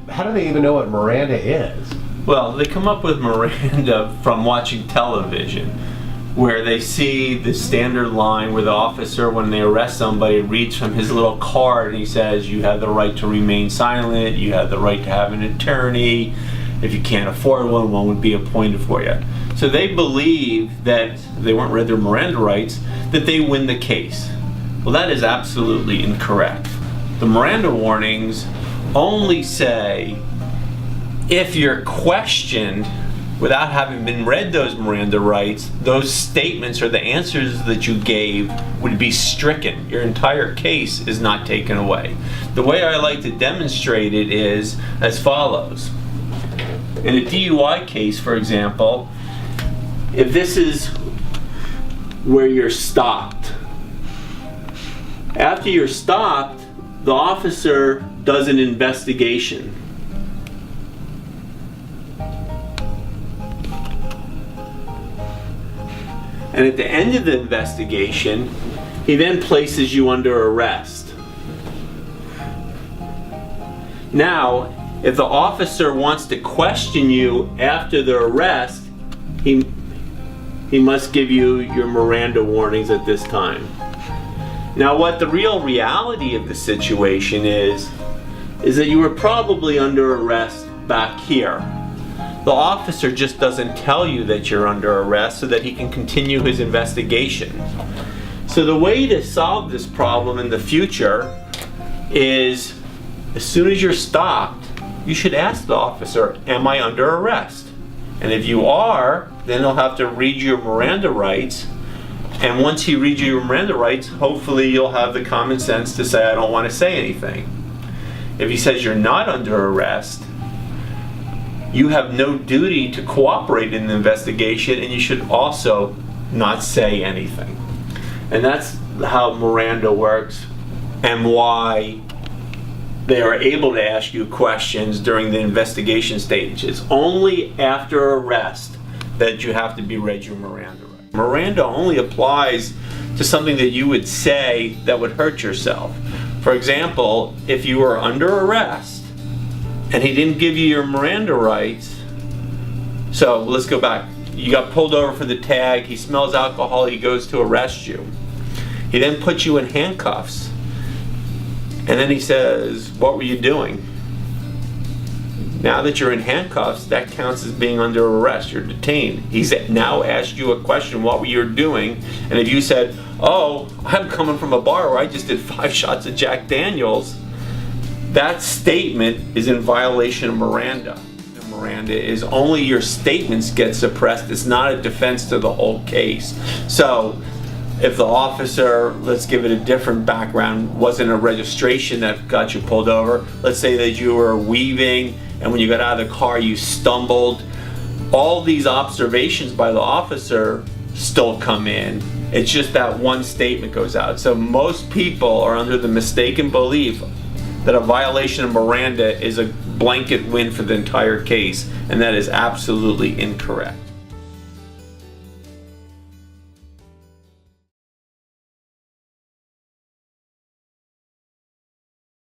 how do they even know what Miranda is? Well, they come up with Miranda from watching television, where they see the standard line where the officer, when they arrest somebody, reads from his little card and he says, you have the right to remain silent, you have the right to have an attorney, if you can't afford one, one would be appointed for you. So they believe that they weren't read their Miranda rights, that they win the case. Well, that is absolutely incorrect. The Miranda warnings only say if you're questioned without having been read those Miranda rights, those statements or the answers that you gave would be stricken. Your entire case is not taken away. The way I like to demonstrate it is as follows. In a DUI case, for example, if this is where you're stopped, after you're stopped, the officer does an investigation. And at the end of the investigation, he then places you under arrest. Now, if the officer wants to question you after the arrest, he must give you your Miranda warnings at this time. Now, what the real reality of the situation is that you were probably under arrest back here. The officer just doesn't tell you that you're under arrest so that he can continue his investigation. So the way to solve this problem in the future is, as soon as you're stopped, you should ask the officer, am I under arrest? And if you are, then he'll have to read your Miranda rights. And once he reads you your Miranda rights, hopefully you'll have the common sense to say, I don't want to say anything. If he says you're not under arrest, you have no duty to cooperate in the investigation, and you should also not say anything. And that's how Miranda works, and why they are able to ask you questions during the investigation stages. Only after arrest that you have to be read your Miranda rights. Miranda only applies to something that you would say that would hurt yourself. For example, if you were under arrest and he didn't give you your Miranda rights, so let's go back. You got pulled over for the tag, he smells alcohol, he goes to arrest you. He then puts you in handcuffs. And then he says, what were you doing? Now that you're in handcuffs, that counts as being under arrest. You're detained. He's now asked you a question, what were you doing? And if you said, oh, I'm coming from a bar where I just did 5 shots of Jack Daniels, that statement is in violation of Miranda. And Miranda is only your statements get suppressed. It's not a defense to the whole case. So if the officer, let's give it a different background, wasn't a registration that got you pulled over, let's say that you were weaving and when you got out of the car you stumbled, all these observations by the officer still come in. It's just that one statement goes out. So most people are under the mistaken belief that a violation of Miranda is a blanket win for the entire case, and that is absolutely incorrect.